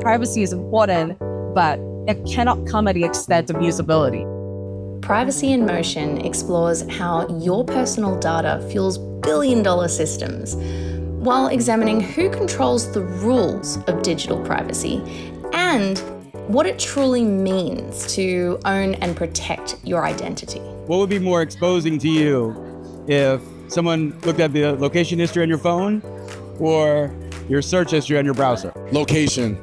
Privacy is important, but it cannot come at the extent of usability. Privacy in Motion explores how your personal data fuels billion-dollar systems, while examining who controls the rules of digital privacy and what it truly means to own and protect your identity. What would be more exposing to you if someone looked at the location history on your phone or your search history on your browser? Location.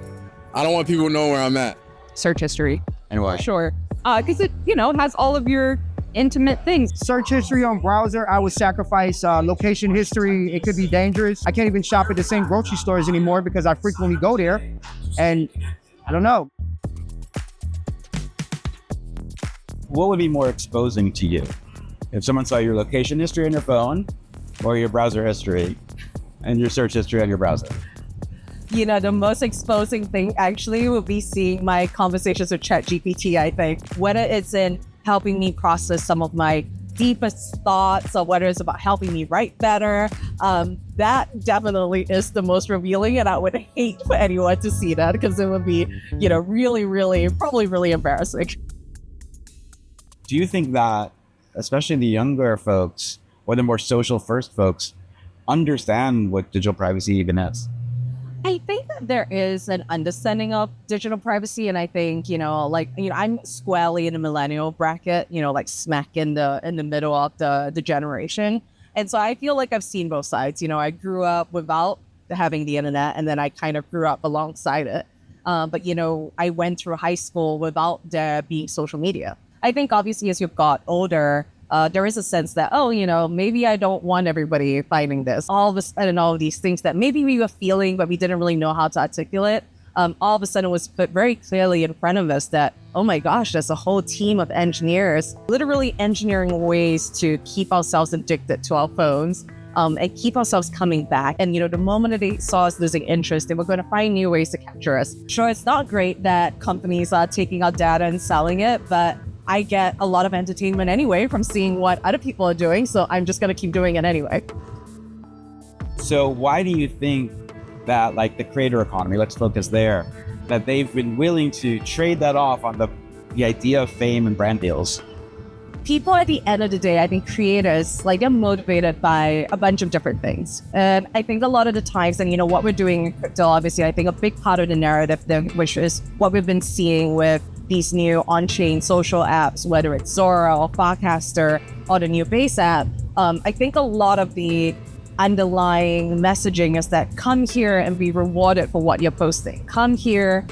I don't want people to know where I'm at. Search history. And why? Sure. Because it, has all of your intimate things. Search history on browser, I would sacrifice location history. It could be dangerous. I can't even shop at the same grocery stores anymore because I frequently go there. And I don't know. What would be more exposing to you? If someone saw your location history on your phone or your browser history and your search history on your browser? The most exposing thing actually would be seeing my conversations with ChatGPT, I think. Whether it's in helping me process some of my deepest thoughts or whether it's about helping me write better, that definitely is the most revealing, and I would hate for anyone to see that because it would be, really, probably really embarrassing. Do you think that, especially the younger folks or the more social first folks, understand what digital privacy even is? I think that there is an understanding of digital privacy, and I think, I'm squarely in the millennial bracket, like smack in the middle of the generation. And so I feel like I've seen both sides. I grew up without having the internet, and then I kind of grew up alongside it. But I went through high school without there being social media. I think obviously as you've got older, there is a sense that, maybe I don't want everybody finding this. All of a sudden, all of these things that maybe we were feeling, but we didn't really know how to articulate, all of a sudden was put very clearly in front of us that, oh my gosh, there's a whole team of engineers literally engineering ways to keep ourselves addicted to our phones and keep ourselves coming back. And, the moment that they saw us losing interest, they were going to find new ways to capture us. Sure, it's not great that companies are taking our data and selling it, but I get a lot of entertainment anyway from seeing what other people are doing, so I'm just going to keep doing it anyway. So why do you think that, like the creator economy, let's focus there, that they've been willing to trade that off on the idea of fame and brand deals? People at the end of the day, I think creators, they're motivated by a bunch of different things. And I think a lot of the times, and what we're doing in crypto, obviously, I think a big part of the narrative there, which is what we've been seeing with these new on-chain social apps, whether it's Zora or Farcaster or the new Base app, I think a lot of the underlying messaging is that come here and be rewarded for what you're posting. Come here,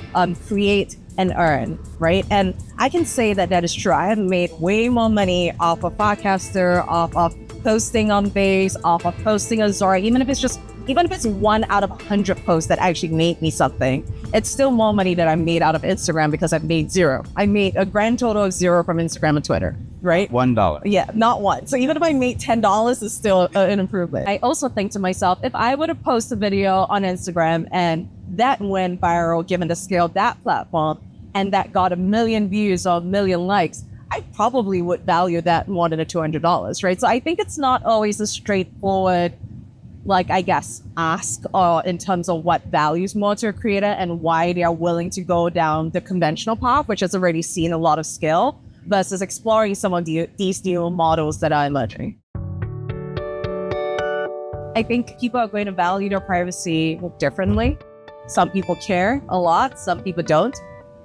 create and earn, right? And I can say that is true. I have made way more money off of Farcaster, off of posting on Base, off of posting on Zora, even if it's 1 out of 100 posts that actually made me something, it's still more money that I made out of Instagram because I've made zero. I made a grand total of zero from Instagram and Twitter, right? $1. Yeah, not one. So even if I made $10, it's still an improvement. I also think to myself, if I were to post a video on Instagram and that went viral, given the scale of that platform, and that got 1 million views or 1 million likes, I probably would value that more than $200, right? So I think it's not always a straightforward ask or in terms of what values more to a creator and why they are willing to go down the conventional path, which has already seen a lot of skill, versus exploring some of these new models that are emerging. I think people are going to value their privacy differently. Some people care a lot, some people don't.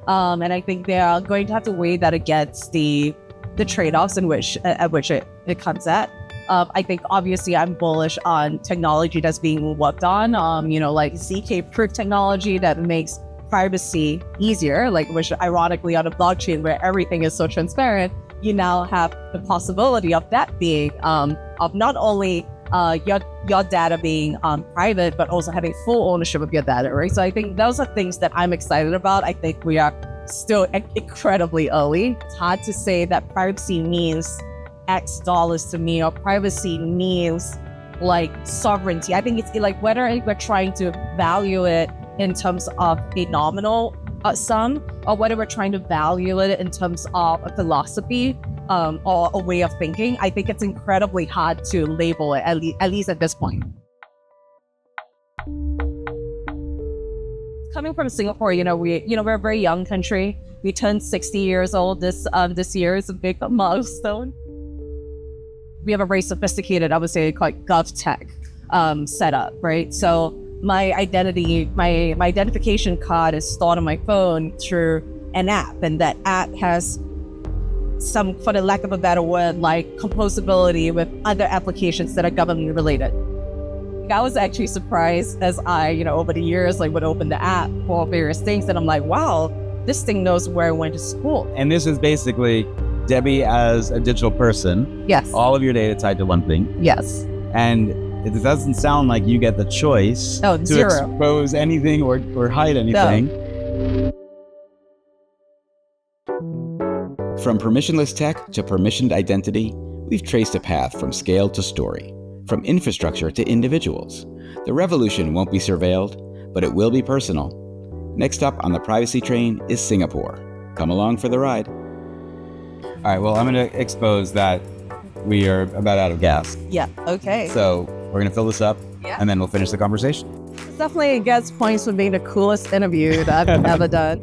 And I think they are going to have to weigh that against the trade-offs at which it comes at. I think obviously I'm bullish on technology that's being worked on, like ZK proof technology that makes privacy easier, which ironically on a blockchain where everything is so transparent, you now have the possibility of that being, of not only your data being private, but also having full ownership of your data, right? So I think those are things that I'm excited about. I think we are still incredibly early. It's hard to say that privacy means X dollars to me, or privacy means sovereignty. I think it's whether we're trying to value it in terms of a nominal sum, or whether we're trying to value it in terms of a philosophy or a way of thinking. I think it's incredibly hard to label it, at least at this point. coming from Singapore, we're a very young country. We turned 60 years old this year. It's a big milestone. We have a very sophisticated, I would say, like GovTech setup, right? So my identification card is stored on my phone through an app, and that app has some, for the lack of a better word, like composability with other applications that are government related. I was actually surprised as I, over the years, would open the app for various things, and I'm like, wow, this thing knows where I went to school. And this is basically Debbie as a digital person. Yes. All of your data tied to one thing. Yes. And it doesn't sound like you get the choice to zero. expose anything or hide anything. No. From permissionless tech to permissioned identity, we've traced a path from scale to story, from infrastructure to individuals. The revolution won't be surveilled, but it will be personal. Next up on the privacy train is Singapore. Come along for the ride. All right, well, I'm going to expose that we are about out of gas. Yeah. Okay. So we're going to fill this up, Yeah. and then we'll finish the conversation. Definitely gets points for being the coolest interview that I've ever done.